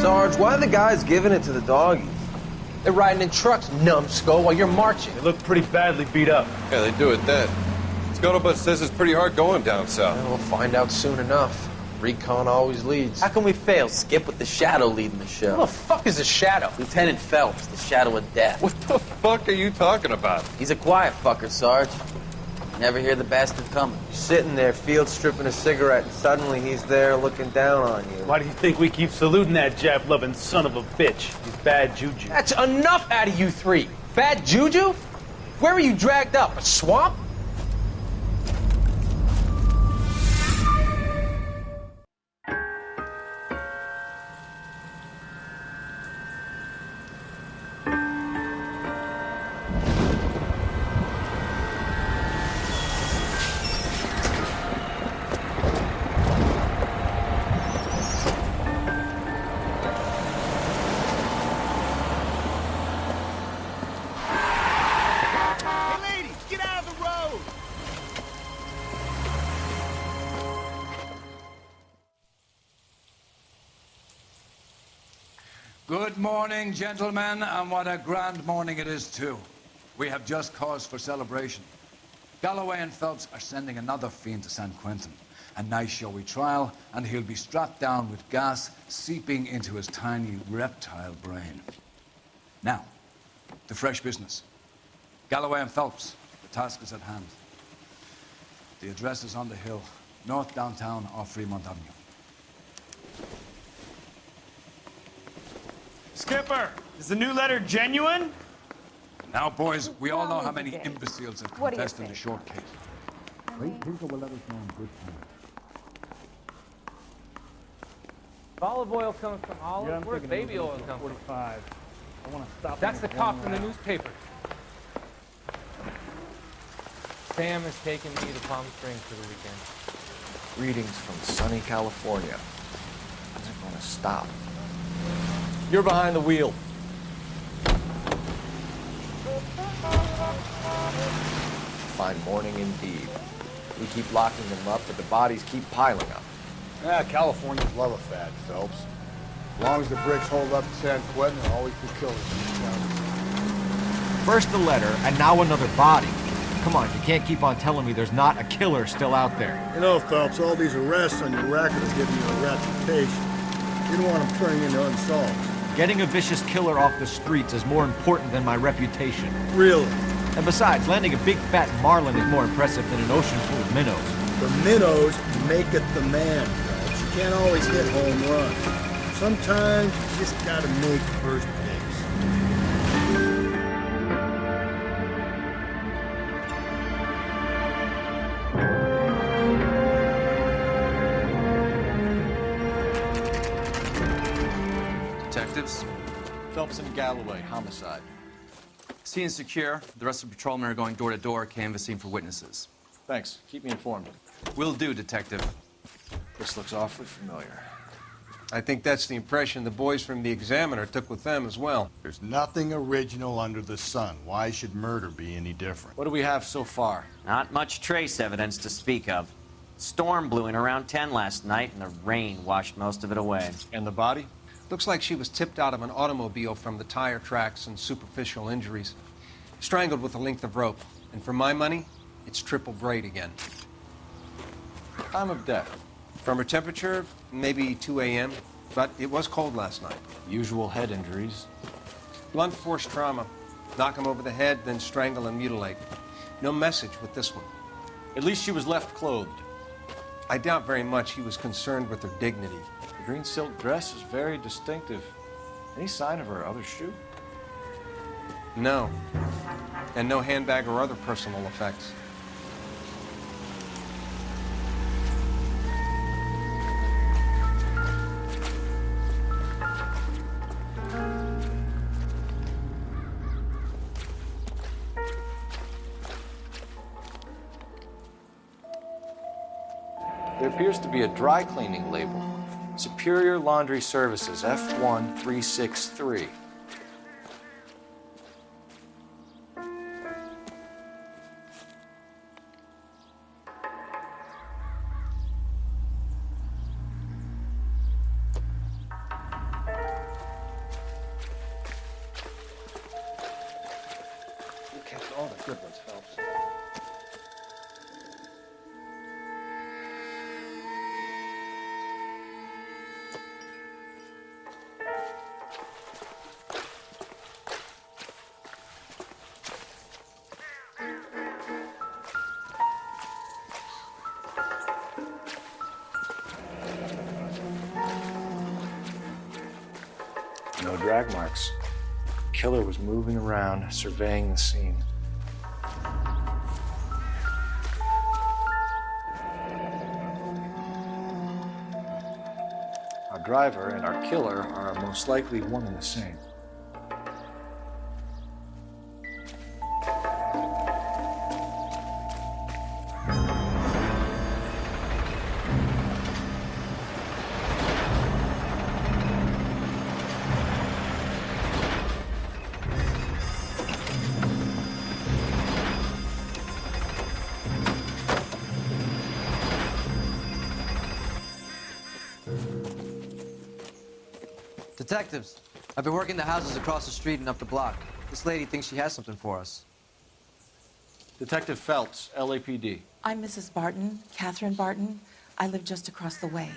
Sarge, why are the guys giving it to the doggies? They're riding in trucks, numbskull, while you're marching. They look pretty badly beat up. Yeah, they do at that. Scuttlebutt says it's pretty hard going down south. Well, we'll find out soon enough. Recon always leads. How can we fail? Skip with the Shadow leading the show. Who the fuck is a Shadow? Lieutenant Phelps, the Shadow of Death. What the fuck are you talking about? He's a quiet fucker, Sarge. Never hear the bastard coming. You're sitting there, field stripping a cigarette, and suddenly he's there looking down on you. Why do you think we keep saluting that Jap-loving son of a bitch? He's bad juju. That's enough out of you three. Bad juju? Where were you dragged up? A swamp? Good morning, gentlemen, and what a grand morning it is, too. We have just cause for celebration. Galloway and Phelps are sending another fiend to San Quentin. A nice showy trial, and he'll be strapped down with gas seeping into his tiny reptile brain. Now, the fresh business. Galloway and Phelps, the task is at hand. The address is on the hill, north downtown off Fremont Avenue. Skipper, is the new letter genuine? Now, boys, we all know how many imbeciles have What do you confessed in the think? short case. Tinker will let us know in good time. Olive oil coming from Olive? Yeah, I'm Where's thinking baby oil come from? 45. I want to stop. That's the cop from the newspaper. Sam is taking me to Palm Springs for the weekend. Greetings from sunny California. When's it going to stop? You're behind the wheel. Fine morning indeed. We keep locking them up, but the bodies keep piling up. Yeah, Californians love a fad, Phelps. As long as the bricks hold up in San Quentin, there'll always be killers in these counties. First the letter, and now another body. Come on, you can't keep on telling me there's not a killer still out there. You know, Phelps, all these arrests on your record are giving you a reputation. You don't want them turning into unsolved. Getting a vicious killer off the streets is more important than my reputation. Really? And besides, landing a big fat marlin is more impressive than an ocean full of minnows. The minnows make it the man, Phelps. You can't always hit home runs. Sometimes you just gotta make first base. Detectives? Phelps and Galloway, homicide. Scene is secure. The rest of the patrolmen are going door to door, canvassing for witnesses. Thanks. Keep me informed. Will do, Detective. This looks awfully familiar. I think that's the impression the boys from the Examiner took with them as well. There's nothing original under the sun. Why should murder be any different? What do we have so far? Not much trace evidence to speak of. Storm blew in around 10 last night, and the rain washed most of it away. And the body? Looks like she was tipped out of an automobile from the tire tracks and superficial injuries. Strangled with a length of rope. And for my money, it's triple braid again. Time of death? From her temperature, maybe 2 a.m., but it was cold last night. Usual head injuries? Blunt force trauma. Knock him over the head, then strangle and mutilate. No message with this one. At least she was left clothed. I doubt very much he was concerned with her dignity. The green silk dress is very distinctive. Any sign of her other shoe? No. And no handbag or other personal effects. There appears to be a dry cleaning label. Superior Laundry Services, F1363. No drag marks. The killer was moving around, surveying the scene. Our driver and our killer are most likely one and the same. Detectives, I've been working the houses across the street and up the block. This lady thinks she has something for us. Detective Phelps, LAPD. I'm Mrs. Barton, Catherine Barton. I live just across the way.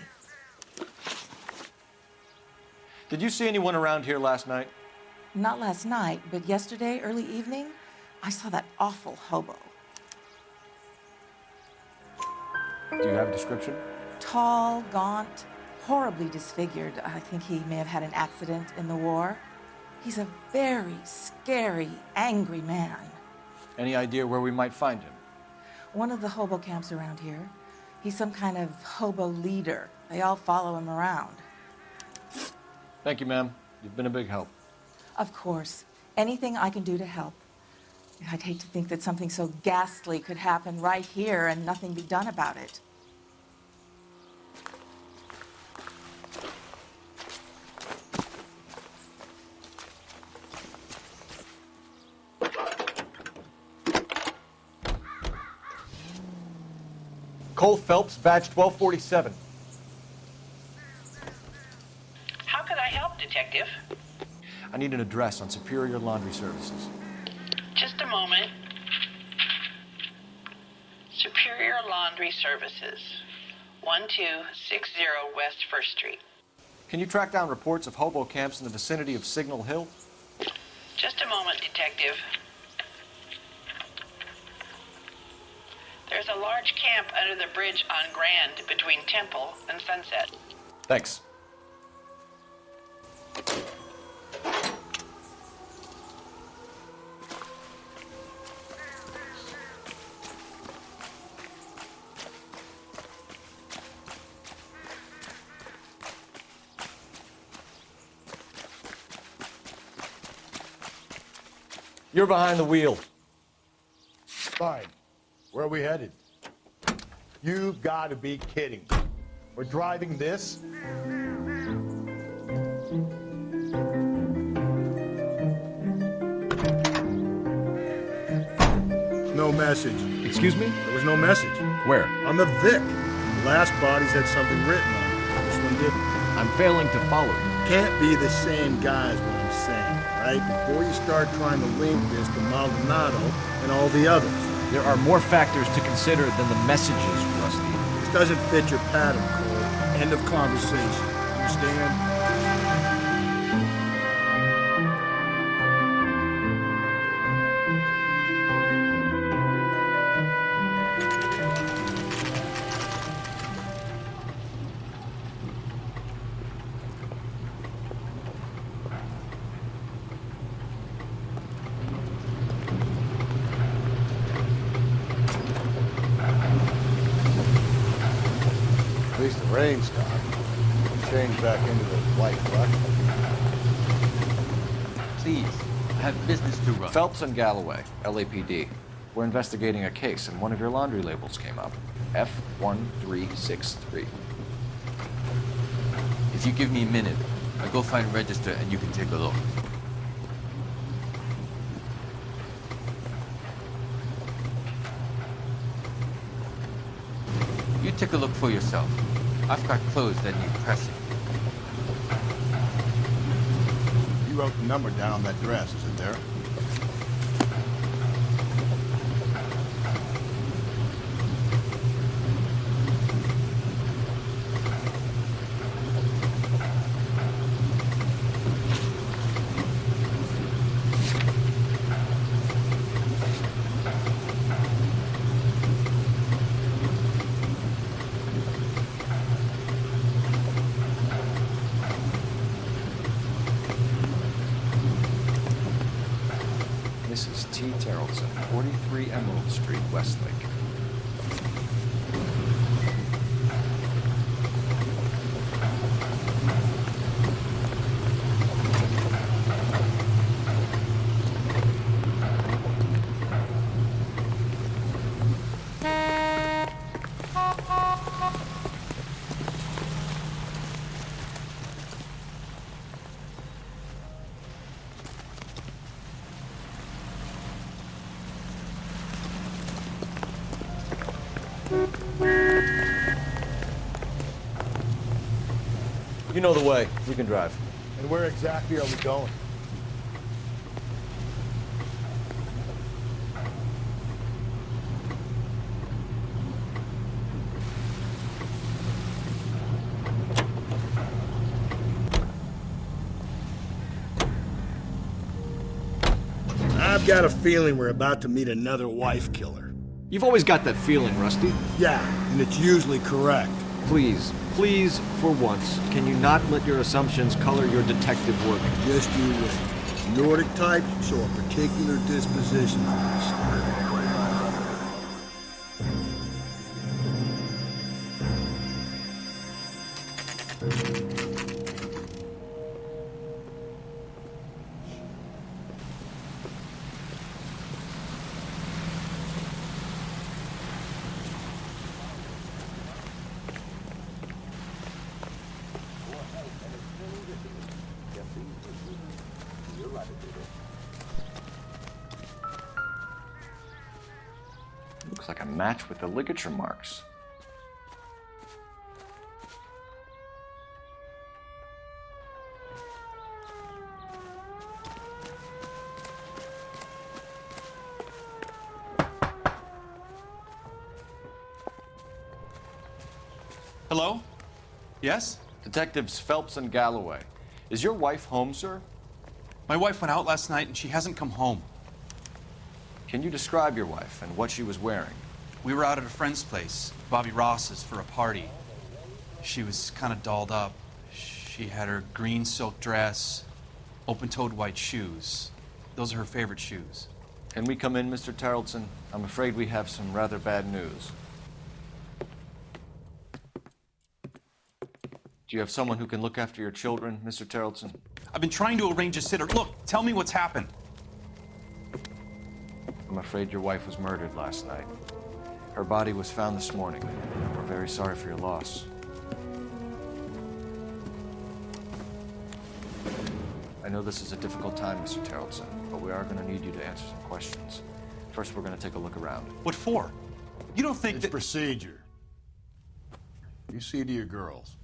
Did you see anyone around here last night? Not last night, but yesterday, early evening, I saw that awful hobo. Do you have a description? Tall, gaunt, horribly disfigured. I think he may have had an accident in the war. He's a very scary, angry man. Any idea where we might find him? One of the hobo camps around here. He's some kind of hobo leader. They all follow him around. Thank you, ma'am. You've been a big help. Of course. Anything I can do to help. I'd hate to think that something so ghastly could happen right here and nothing be done about it. Cole Phelps, badge 1247. How could I help, Detective? I need an address on Superior Laundry Services. Just a moment. Superior Laundry Services, 1260 West 1st Street. Can you track down reports of hobo camps in the vicinity of Signal Hill? Just a moment, Detective. There's a large camp under the bridge on Grand between Temple and Sunset. Thanks. You're behind the wheel. Fine. Where are we headed? You gotta be kidding. We're driving this? No message. Excuse me? There was no message. Where? On the Vic. The last bodies had something written on it. This one didn't. I'm failing to follow you. Can't be the same guy is what I'm saying, right? Before you start trying to link this to Maldonado and all the others. There are more factors to consider than the messages, Rusty. This doesn't fit your pattern, Cole. End of conversation. Understand? At least the rain stopped. Change back into the white truck. Please, I have business to run. Phelps and Galloway, LAPD. We're investigating a case, and one of your laundry labels came up. F1363. If you give me a minute, I'll go find register and you can take a look. You take a look for yourself. I've got clothes that need pressing. You wrote the number down on that dress, is it there? 43 Emerald Street, Westlake. You know the way. You can drive. And where exactly are we going? I've got a feeling we're about to meet another wife killer. You've always got that feeling, Rusty. Yeah, and it's usually correct. Please, please, for once, can you not let your assumptions color your detective work? Just you wait. Nordic types show a particular disposition from the start. Looks like a match with the ligature marks. Hello? Yes? Detectives Phelps and Galloway. Is your wife home, sir? My wife went out last night and she hasn't come home. Can you describe your wife and what she was wearing? We were out at a friend's place, Bobby Ross's, for a party. She was kind of dolled up. She had her green silk dress, open-toed white shoes. Those are her favorite shoes. Can we come in, Mr. Tarleton? I'm afraid we have some rather bad news. Do you have someone who can look after your children, Mr. Tarleton? I've been trying to arrange a sitter. Look, tell me what's happened. I'm afraid your wife was murdered last night. Her body was found this morning. We're very sorry for your loss. I know this is a difficult time, Mr. Tarleton, but we are going to need you to answer some questions. First, we're going to take a look around. What for? You don't think It's that... procedure. You see to your girls.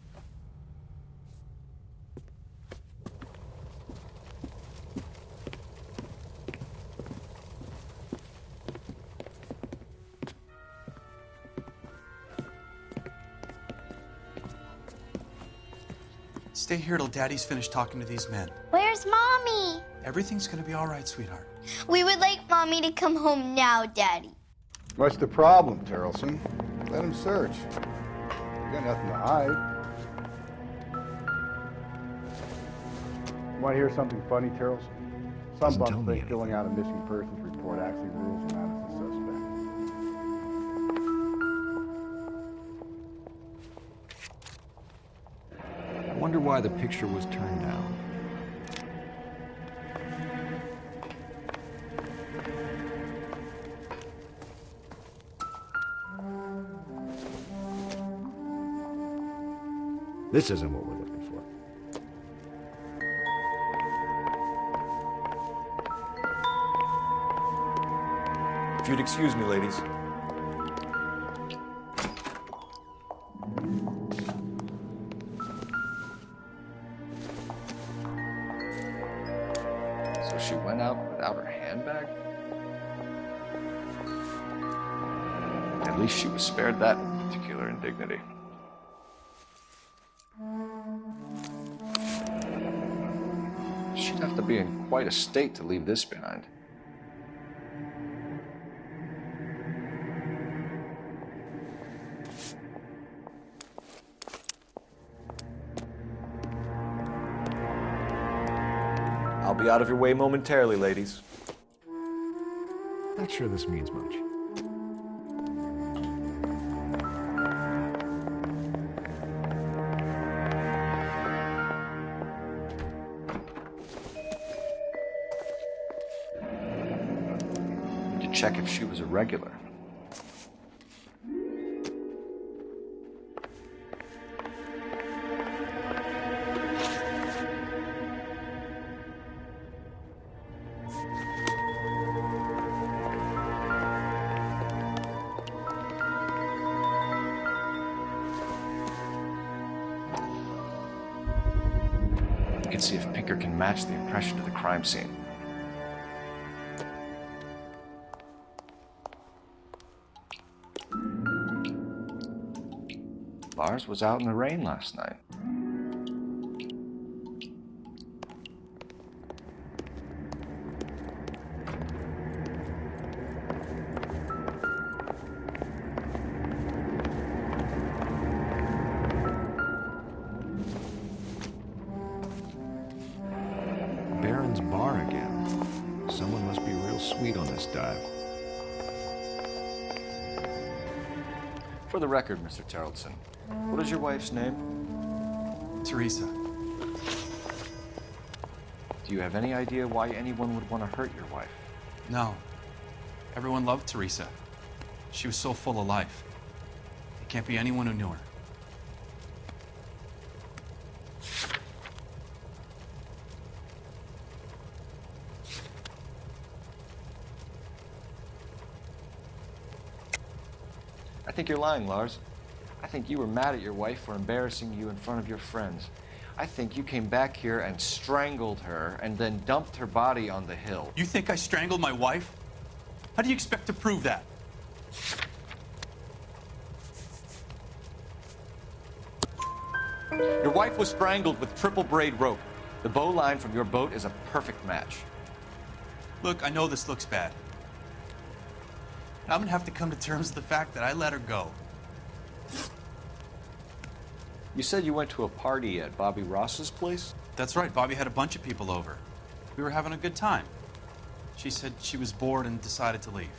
Stay here till Daddy's finished talking to these men. Where's Mommy? Everything's gonna be all right, sweetheart. We would like Mommy to come home now, Daddy. What's the problem, Tarleton? Let him search. You got nothing to hide. Want to hear something funny, Tarleton? Some bums think filling out a missing persons report actually rules him out as a suspect. I wonder why the picture was turned down. This isn't what we're looking for. If you'd excuse me, ladies. So she went out without her handbag? At least she was spared that particular indignity. She'd have to be in quite a state to leave this behind. I'll be out of your way momentarily, ladies. Not sure this means much. Need to check if she was a regular. You can see if Pinker can match the impression to the crime scene. Lars was out in the rain last night. Baron's bar again. Someone must be real sweet on this dive. For the record, Mr. Terrelson, what is your wife's name? Teresa. Do you have any idea why anyone would want to hurt your wife? No. Everyone loved Teresa. She was so full of life. It can't be anyone who knew her. I think you're lying, Lars. I think you were mad at your wife for embarrassing you in front of your friends. I think you came back here and strangled her and then dumped her body on the hill. You think I strangled my wife? How do you expect to prove that? Your wife was strangled with triple braid rope. The bow line from your boat is a perfect match. Look, I know this looks bad. I'm gonna have to come to terms with the fact that I let her go. You said you went to a party at Bobby Ross's place? That's right, Bobby had a bunch of people over. We were having a good time. She said she was bored and decided to leave.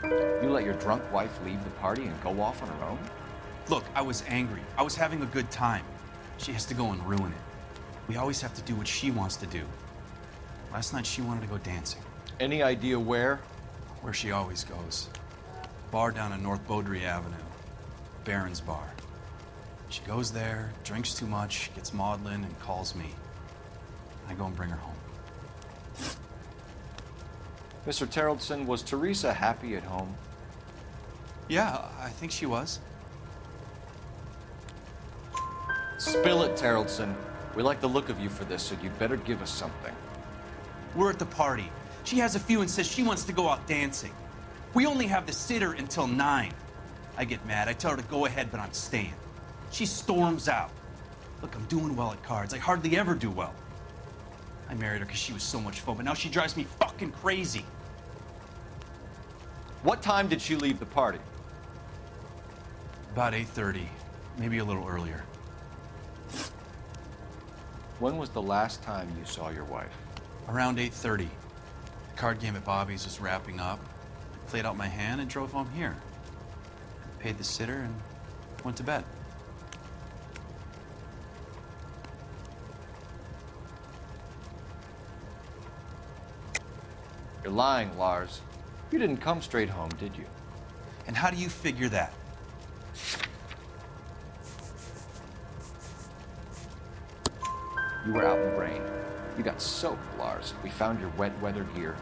You let your drunk wife leave the party and go off on her own? Look, I was angry. I was having a good time. She has to go and ruin it. We always have to do what she wants to do. Last night she wanted to go dancing. Any idea where? Where she always goes. Bar down on North Beaudry Avenue. Baron's bar. She goes there, drinks too much, gets maudlin, and calls me. I go and bring her home. Mr. Terrelson, was Teresa happy at home? Yeah, I think she was. Spill it, Terrelson. We like the look of you for this, so you'd better give us something. We're at the party. She has a few and says she wants to go out dancing. We only have the sitter until 9. I get mad. I tell her to go ahead, but I'm staying. She storms out. Look, I'm doing well at cards. I hardly ever do well. I married her because she was so much fun, but now she drives me fucking crazy. What time did she leave the party? About 8:30, maybe a little earlier. When was the last time you saw your wife? Around 8:30. The card game at Bobby's was wrapping up. I played out my hand and drove home here. Paid the sitter and went to bed. You're lying, Lars. You didn't come straight home, did you? And how do you figure that? You were out in the rain. You got soaked, Lars. We found your wet weather gear.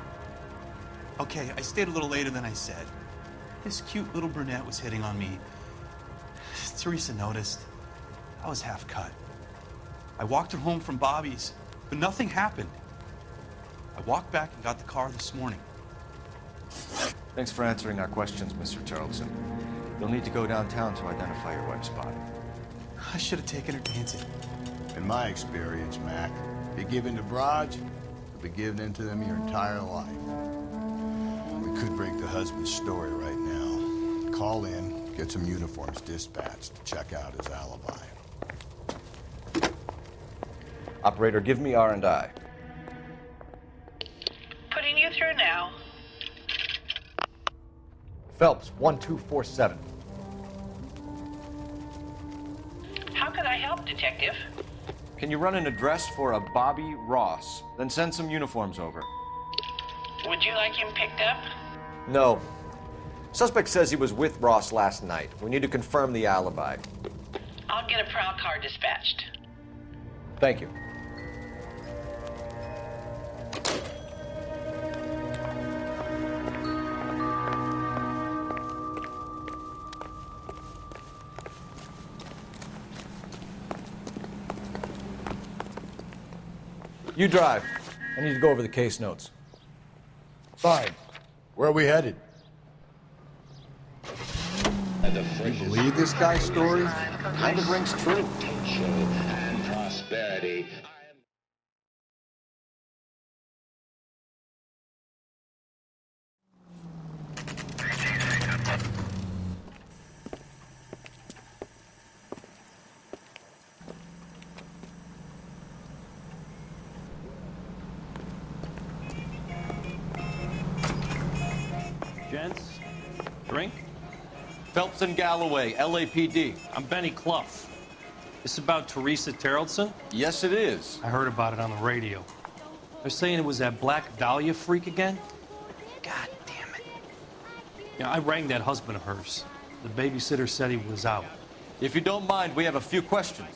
Okay, I stayed a little later than I said. This cute little brunette was hitting on me. Teresa noticed. I was half cut. I walked her home from Bobby's, but nothing happened. I walked back and got the car this morning. Thanks for answering our questions, Mr. Terrelson. You'll need to go downtown to identify your wife's body. I should have taken her dancing. In my experience, Mac, if you give in to broads, you'll be giving in to them your entire life. We could break the husband's story right now. Call in, get some uniforms dispatched to check out his alibi. Operator, give me R&I. Phelps, 1247. How can I help, Detective? Can you run an address for a Bobby Ross? Then send some uniforms over. Would you like him picked up? No. Suspect says he was with Ross last night. We need to confirm the alibi. I'll get a prowl car dispatched. Thank you. You drive. I need to go over the case notes. Fine. Where are we headed? You believe this guy's story? Kind of rings true. And prosperity. Gents, drink? Phelps and Galloway, LAPD. I'm Benny Clough. This about Teresa Terrellson? Yes, it is. I heard about it on the radio. They're saying it was that Black Dahlia freak again? God damn it. Yeah, I rang that husband of hers. The babysitter said he was out. If you don't mind, we have a few questions.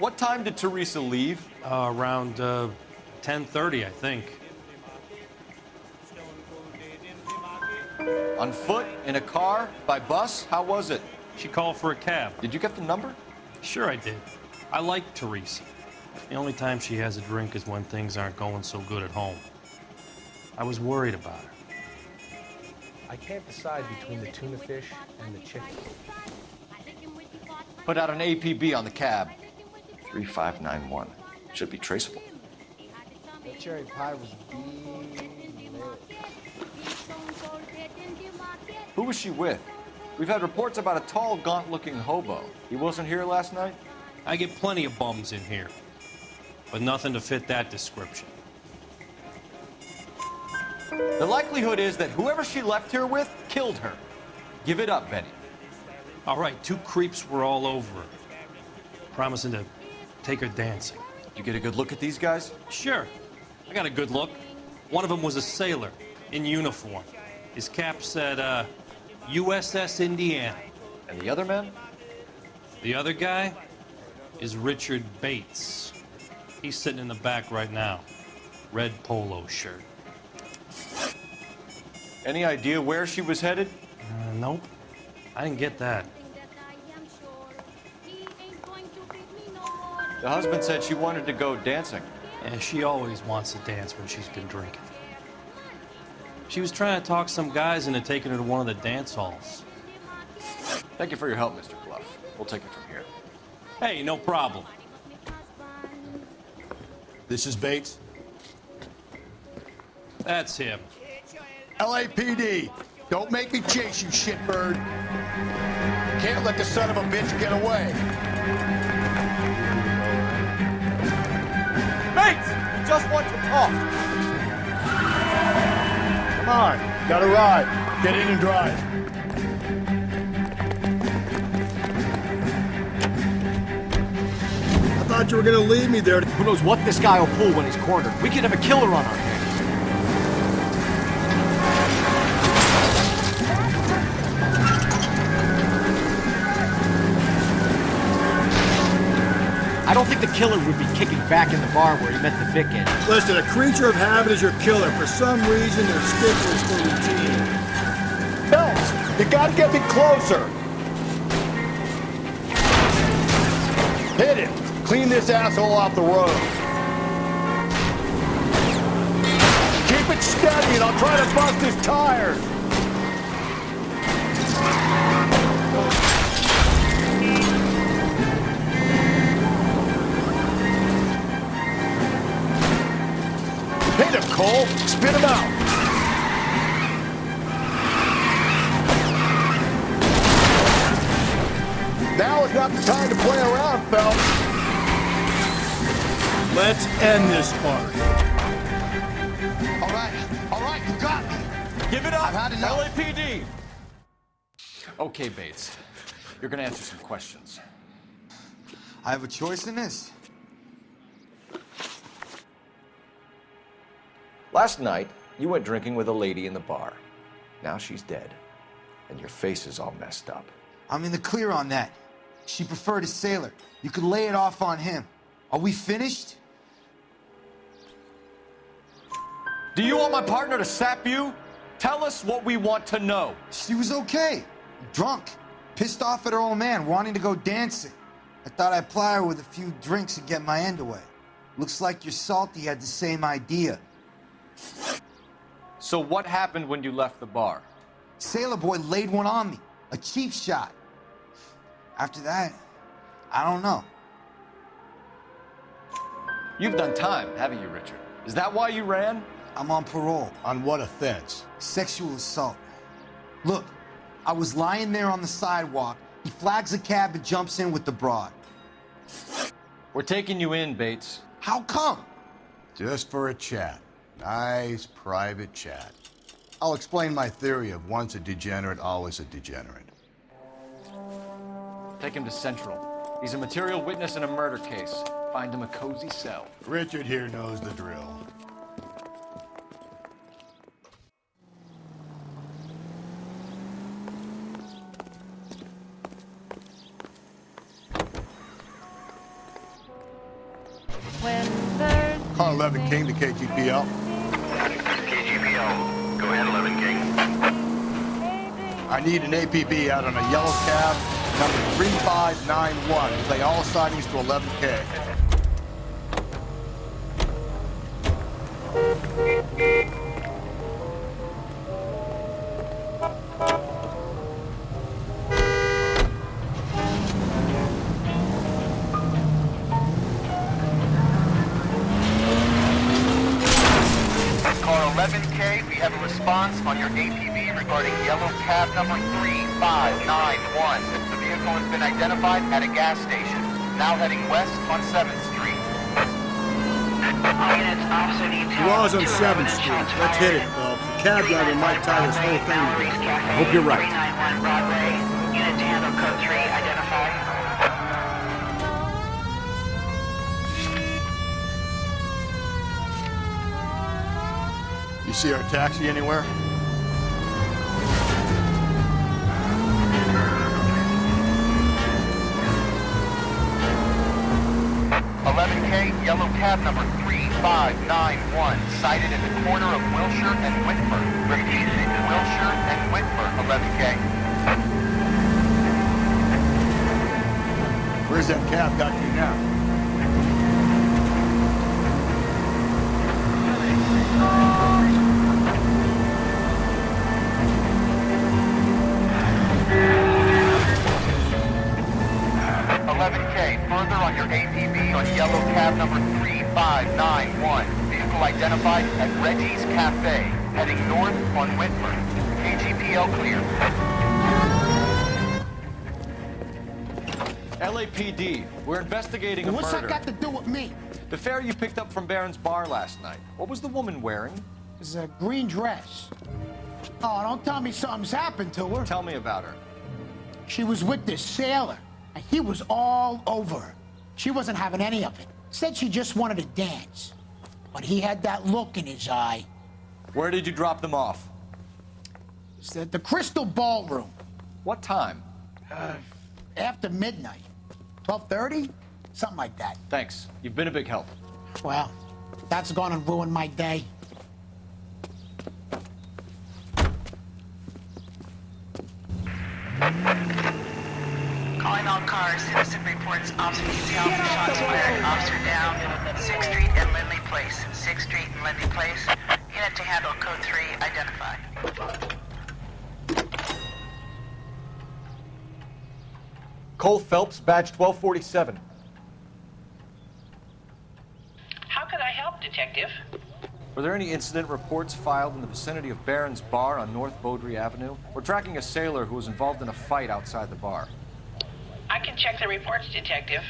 What time did Teresa leave? Around 10:30, I think. On foot? In a car? By bus? How was it? She called for a cab. Did you get the number? Sure I did. I like Teresa. The only time she has a drink is when things aren't going so good at home. I was worried about her. I can't decide between the tuna fish and the chicken. Put out an APB on the cab. 3591. Should be traceable. That cherry pie was delicious. Who was she with? We've had reports about a tall, gaunt-looking hobo. He wasn't here last night? I get plenty of bums in here, but nothing to fit that description. The likelihood is that whoever she left here with killed her. Give it up, Benny. All right, two creeps were all over her, promising to take her dancing. Did you get a good look at these guys? Sure. I got a good look. One of them was a sailor in uniform. His cap said, USS Indiana. And the other man? The other guy is Richard Bates. He's sitting in the back right now. Red polo shirt. Any idea where she was headed? Nope. I didn't get that. The husband said she wanted to go dancing. Yeah, she always wants to dance when she's been drinking. She was trying to talk some guys into taking her to one of the dance halls. Thank you for your help, Mr. Clough. We'll take it from here. Hey, no problem. This is Bates? That's him. LAPD, don't make me chase you, shitbird. Can't let the son of a bitch get away. Bates! Just want to talk. Come on, got a ride. Get in and drive. I thought you were gonna leave me there. Who knows what this guy will pull when he's cornered? We could have a killer on our hands. I don't think the killer would be kicking back in the bar where he met the Vic in. Listen, a creature of habit is your killer. For some reason, they're sticklers for routine. Phelps, you gotta get me closer. Hit him. Clean this asshole off the road. Keep it steady and I'll try to bust his tires. Hit him, Cole. Spit him out. Now is not the time to play around, Phelps. Let's end this part. All right, you got Give it up! I've had enough. LAPD! Okay, Bates. You're gonna answer some questions. I have a choice in this. Last night, you went drinking with a lady in the bar. Now she's dead, and your face is all messed up. I'm in the clear on that. She preferred a sailor. You could lay it off on him. Are we finished? Do you want my partner to sap you? Tell us what we want to know. She was okay. Drunk. Pissed off at her old man, wanting to go dancing. I thought I'd ply her with a few drinks and get my end away. Looks like your Salty had the same idea. So what happened when you left the bar? Sailor boy laid one on me. A cheap shot. After that, I don't know. You've done time, haven't you, Richard? Is that why you ran? I'm on parole. On what offense? Sexual assault. Look, I was lying there on the sidewalk. He flags a cab and jumps in with the broad. We're taking you in, Bates. How come? Just for a chat. Nice private chat. I'll explain my theory of once a degenerate, always a degenerate. Take him to Central. He's a material witness in a murder case. Find him a cozy cell. Richard here knows the drill. Call 11 King to KGPL. KGPL. Go ahead, 11 King. I need an APB out on a yellow cab, number 3591. Play all sightings to 11K. Car 11K, we have a response on your APB regarding yellow cab number 3591. The vehicle has been identified at a gas station, now heading west on 7th Street. All units, officer needs help. Laws on 7th Street. Let's hit it, Phelps. The cab driver might tie this whole thing together. I hope you're right. 391 Broadway. Unit to handle code 3, identify. You see our taxi anywhere? Yellow cab number 3591, sighted in the corner of Wilshire and Whitford. Repeat, Wilshire and Whitford, 11K. Where's that cab got you now? Further on your APB on yellow cab number 3591. Vehicle identified at Reggie's Cafe, heading north on Whitford. KGPL clear. LAPD, we're investigating a murder. What's that got to do with me? The fare you picked up from Barron's bar last night. What was the woman wearing? It was a green dress. Oh, don't tell me something's happened to her. Tell me about her. She was with this sailor. And he was all over her. She wasn't having any of it. Said she just wanted to dance. But he had that look in his eye. Where did you drop them off? It's at the Crystal Ballroom. What time? After midnight. 12:30? Something like that. Thanks. You've been a big help. Well, that's gonna ruin my day. Calling all cars, citizen reports officer needs help, shots fired, officer down, 6th Street and Lindley Place. 6th Street and Lindley Place. Unit to handle code 3, identify. Cole Phelps, badge 1247. How could I help, Detective? Were there any incident reports filed in the vicinity of Barron's Bar on North Beaudry Avenue? We're tracking a sailor who was involved in a fight outside the bar. I can check the reports, Detective.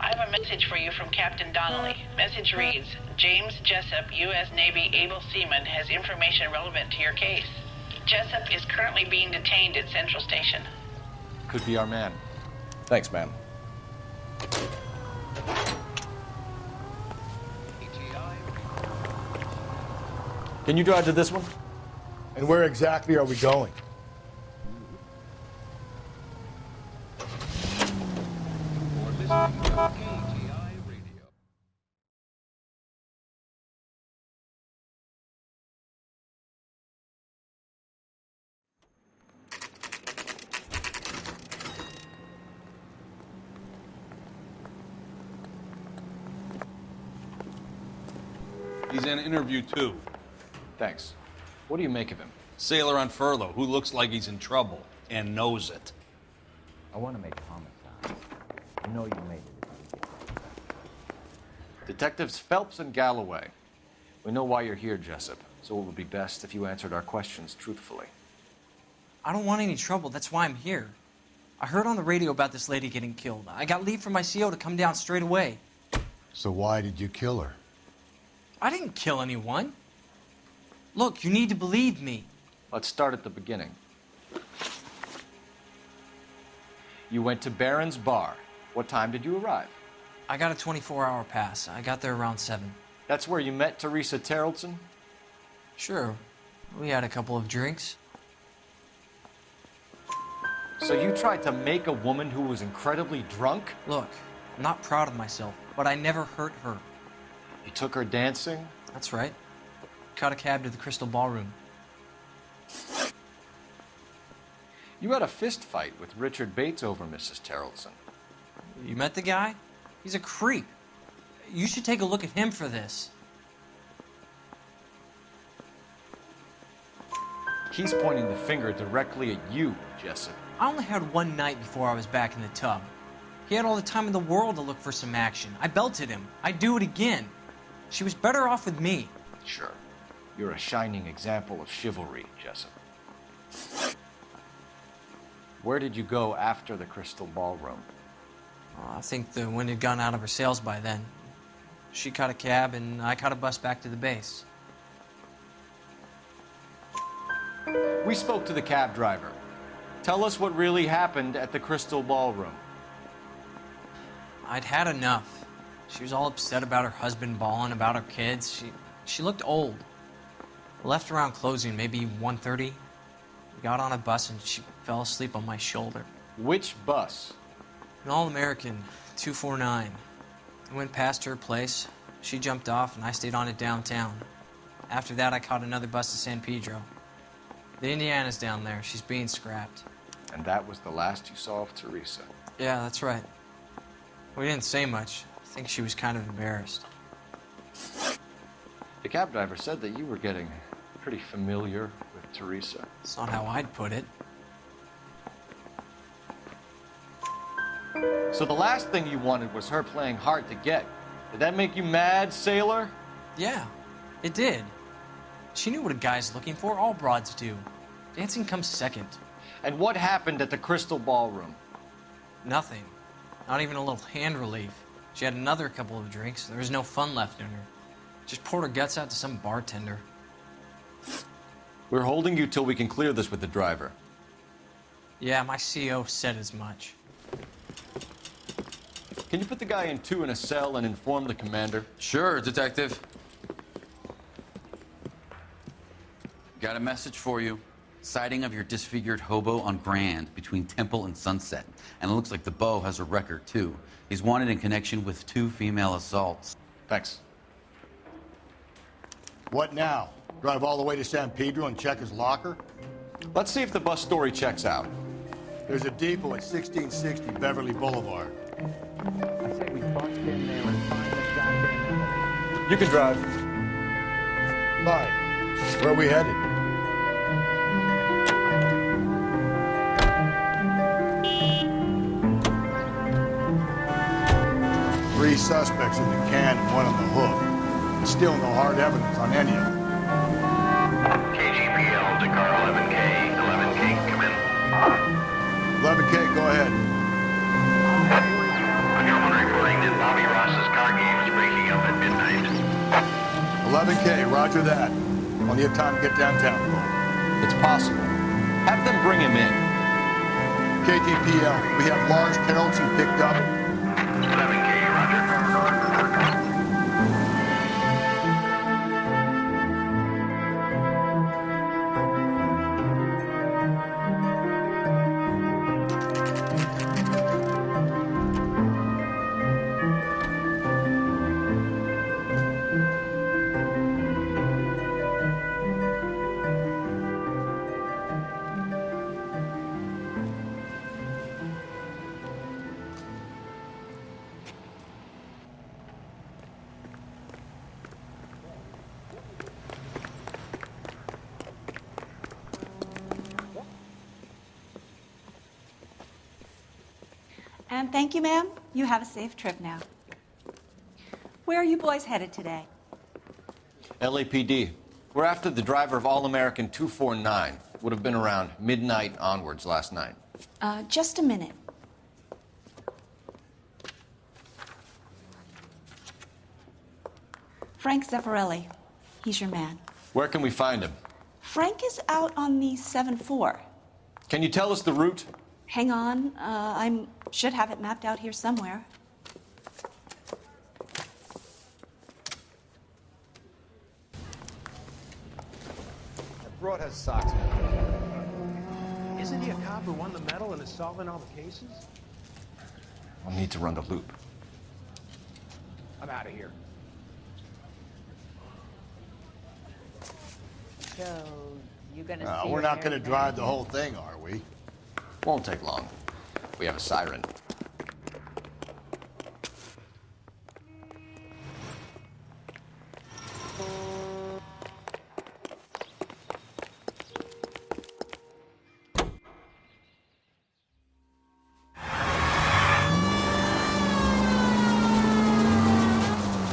I have a message for you from Captain Donnelly. Message reads, James Jessup, U.S. Navy able seaman, has information relevant to your case. Jessup is currently being detained at Central Station. Could be our man. Thanks, man. Can you drive to this one? And where exactly are we going? He's in interview 2. Thanks. What do you make of him? Sailor on furlough who looks like he's in trouble and knows it. I want to make homicide. You know you made it. Detectives Phelps and Galloway. We know why you're here, Jessup, so it would be best if you answered our questions truthfully. I don't want any trouble. That's why I'm here. I heard on the radio about this lady getting killed. I got leave from my CO to come down straight away. So why did you kill her? I didn't kill anyone. Look, you need to believe me. Let's start at the beginning. You went to Barron's Bar. What time did you arrive? I got a 24-hour pass. I got there around 7. That's where you met Teresa Terrellson? Sure. We had a couple of drinks. So you tried to make a woman who was incredibly drunk? Look, I'm not proud of myself, but I never hurt her. You took her dancing? That's right. Caught a cab to the Crystal Ballroom. You had a fist fight with Richard Bates over Mrs. Terrellson. You met the guy? He's a creep. You should take a look at him for this. He's pointing the finger directly at you, Jessup. I only had one night before I was back in the tub. He had all the time in the world to look for some action. I belted him. I'd do it again. She was better off with me. Sure. You're a shining example of chivalry, Jessup. Where did you go after the Crystal Ballroom? I think the wind had gone out of her sails by then. She caught a cab, and I caught a bus back to the base. We spoke to the cab driver. Tell us what really happened at the Crystal Ballroom. I'd had enough. She was all upset about her husband bawling about her kids. She looked old. Left around closing, maybe 1:30. We got on a bus and she fell asleep on my shoulder. Which bus? An All-American, 249. I went past her place. She jumped off and I stayed on it downtown. After that, I caught another bus to San Pedro. The Indiana's down there. She's being scrapped. And that was the last you saw of Teresa? Yeah, that's right. We didn't say much. I think she was kind of embarrassed. The cab driver said that you were getting pretty familiar with Teresa. It's not how I'd put it. So the last thing you wanted was her playing hard to get. Did that make you mad, sailor? Yeah, it did. She knew what a guy's looking for. All broads do. Dancing comes second. And what happened at the Crystal Ballroom? Nothing. Not even a little hand relief. She had another couple of drinks. There was no fun left in her. Just poured her guts out to some bartender. We're holding you till we can clear this with the driver. Yeah, my CO said as much. Can you put the guy in 2 in a cell and inform the commander? Sure, Detective. Got a message for you. Sighting of your disfigured hobo on Grand between Temple and Sunset. And it looks like the Beau has a record, too. He's wanted in connection with 2 female assaults. Thanks. What now? Drive all the way to San Pedro and check his locker? Let's see if the bus story checks out. There's a depot at 1660 Beverly Boulevard. I say we bust in there and find the goddamn... You can drive. Bye. Where are we headed? Three suspects in the can and one on the hook. Still no hard evidence on any of them. KGPL to car 11K. 11K, come in. 11K, go ahead. Patrolman reporting that After that, only have time to get downtown, Cole. It's possible. Have them bring him in. KTPL, we have Lars Carrollton picked up. 7K, roger. And thank you, ma'am. You have a safe trip now. Where are you boys headed today? LAPD. We're after the driver of All-American 249. Would have been around midnight onwards last night. Just a minute. Frank Zeffirelli. He's your man. Where can we find him? Frank is out on the 7-4. Can you tell us the route? Hang on. I should have it mapped out here somewhere. That broad has socks. Isn't he a cop who won the medal and is solving all the cases? I'll need to run the loop. I'm out of here. So, you gonna No, see we're your not going to married drive man? the whole thing, are we? Won't take long. We have a siren.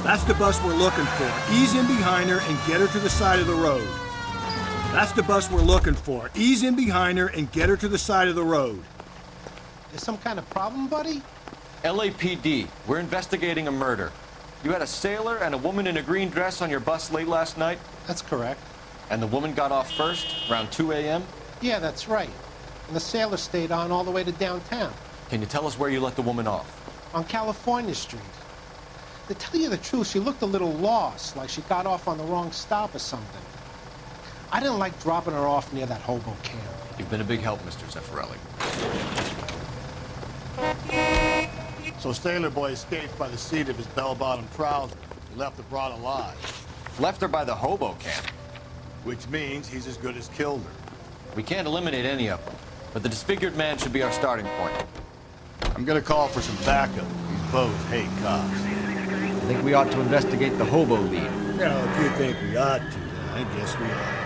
That's the bus we're looking for. Ease in behind her and get her to the side of the road. That's the bus we're looking for. Ease in behind her and get her to the side of the road. There's some kind of problem, buddy? LAPD, we're investigating a murder. You had a sailor and a woman in a green dress on your bus late last night? That's correct. And the woman got off first, around 2 a.m.? Yeah, that's right. And the sailor stayed on all the way to downtown. Can you tell us where you let the woman off? On California Street. To tell you the truth, she looked a little lost, like she got off on the wrong stop or something. I didn't like dropping her off near that hobo camp. You've been a big help, Mr. Zeffirelli. So Sailor Boy escaped by the seat of his bell-bottom trousers. He left the broad alive. Left her by the hobo camp. Which means he's as good as killed her. We can't eliminate any of them, but the disfigured man should be our starting point. I'm gonna call for some backup. These bows hate cops. I think we ought to investigate the hobo lead. Well, if you think we ought to, then I guess we ought.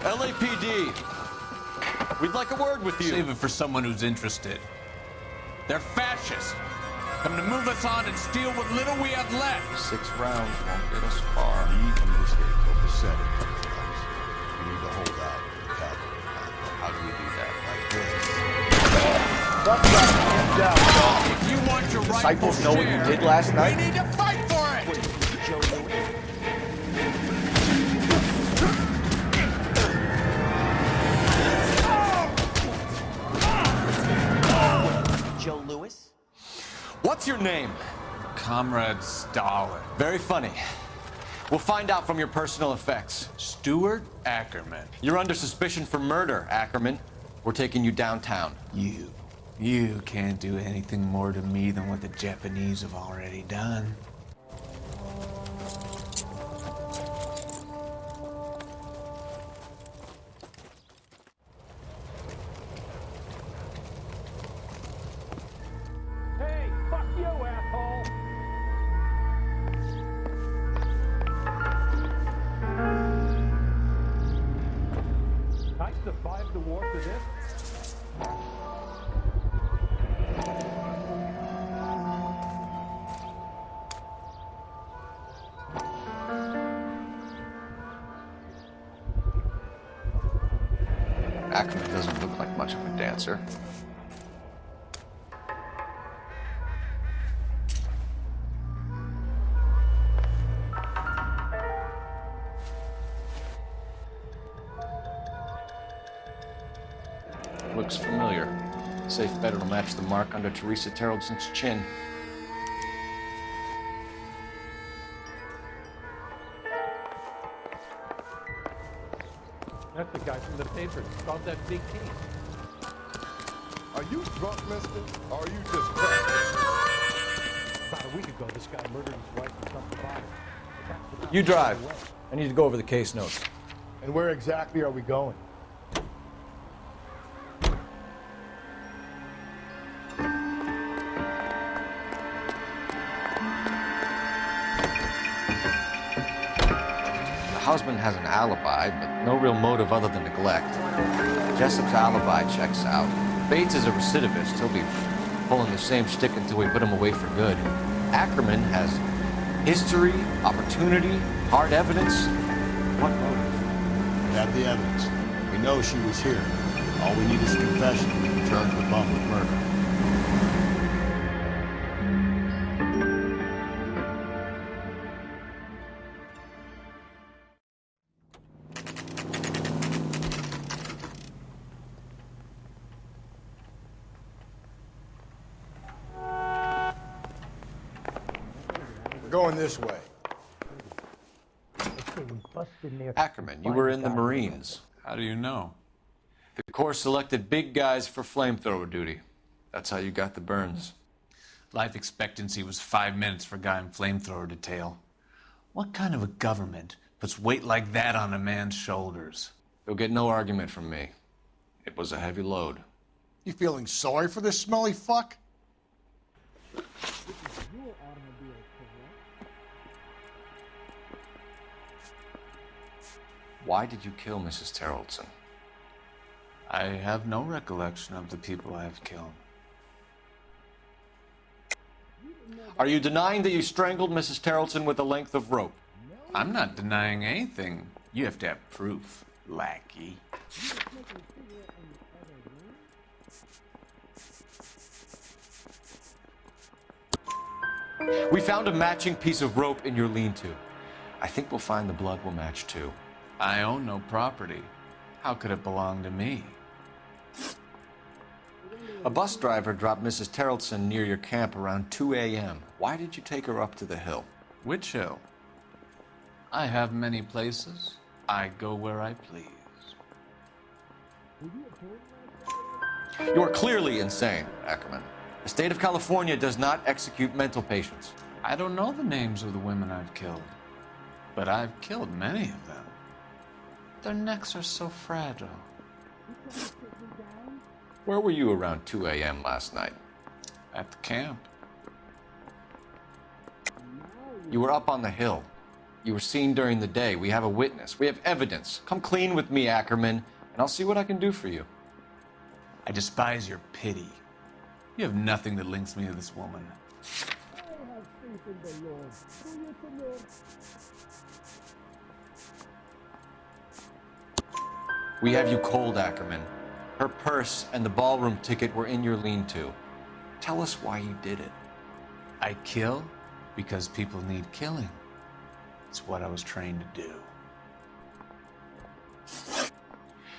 LAPD, we'd like a word with you. Save it for someone who's interested. They're fascists. Come to move us on and steal what little we have left. 6 rounds won't get us far. Lead you to stay copacetic, fellas. We need to hold out the cavalry. How do we do that? Like this. If you want your Disciples rightful know what you share, did last night? we need to fight for it! Joe Lewis? What's your name? Comrade Stalin. Very funny. We'll find out from your personal effects. Stuart Ackerman. You're under suspicion for murder, Ackerman. We're taking you downtown. You can't do anything more to me than what the Japanese have already done. Hey, fuck you, asshole! a dancer. Looks familiar. Safe bet it'll match the mark under Teresa Terreldson's chin. That's the guy from the paper. Called that big can. Are you drunk, mister? Or are you just cracked? About a week ago, this guy murdered his wife and dumped the body. You drive. I need to go over the case notes. And where exactly are we going? The husband has an alibi, but no real motive other than neglect. Jessup's alibi checks out. Bates is a recidivist. He'll be pulling the same stick until we put him away for good. Ackerman has history, opportunity, hard evidence. What motive? We have the evidence. We know she was here. All we need is a confession. We can charge the bum with murder. Going this way. Ackerman, you were in the Marines. How do you know? The Corps selected big guys for flamethrower duty. That's how you got the burns. Life expectancy was 5 minutes for a guy in flamethrower detail. What kind of a government puts weight like that on a man's shoulders? You'll get no argument from me. It was a heavy load. You feeling sorry for this smelly fuck? Why did you kill Mrs. Terreldson? I have no recollection of the people I have killed. Are you denying that you strangled Mrs. Terreldson with a length of rope? I'm not denying anything. You have to have proof, lackey. We found a matching piece of rope in your lean-to. I think we'll find the blood will match too. I own no property. How could it belong to me? A bus driver dropped Mrs. Terreldson near your camp around 2 a.m. Why did you take her up to the hill? Which hill? I have many places. I go where I please. You are clearly insane, Ackerman. The state of California does not execute mental patients. I don't know the names of the women I've killed, but I've killed many of them. Their necks are so fragile. Where were you around 2 a.m. last night? At the camp. You were up on the hill. You were seen during the day. We have a witness. We have evidence. Come clean with me, Ackerman, and I'll see what I can do for you. I despise your pity. You have nothing that links me to this woman. We have you cold, Ackerman. Her purse and the ballroom ticket were in your lean-to. Tell us why you did it. I kill because people need killing. It's what I was trained to do.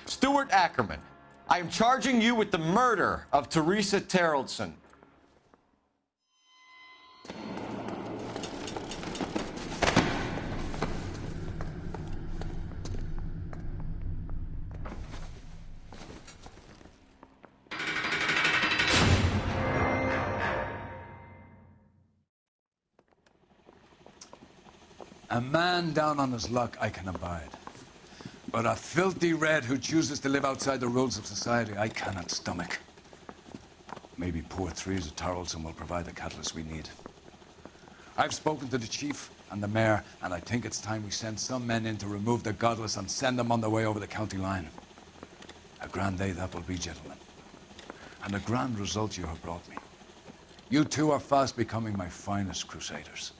Stuart Ackerman, I am charging you with the murder of Teresa Terreldson. A man down on his luck I can abide. But a filthy red who chooses to live outside the rules of society, I cannot stomach. Maybe poor Teresa Terreldson will provide the catalyst we need. I've spoken to the chief and the mayor, and I think it's time we send some men in to remove the godless and send them on their way over the county line. A grand day that will be, gentlemen. And a grand result you have brought me. You two are fast becoming my finest crusaders.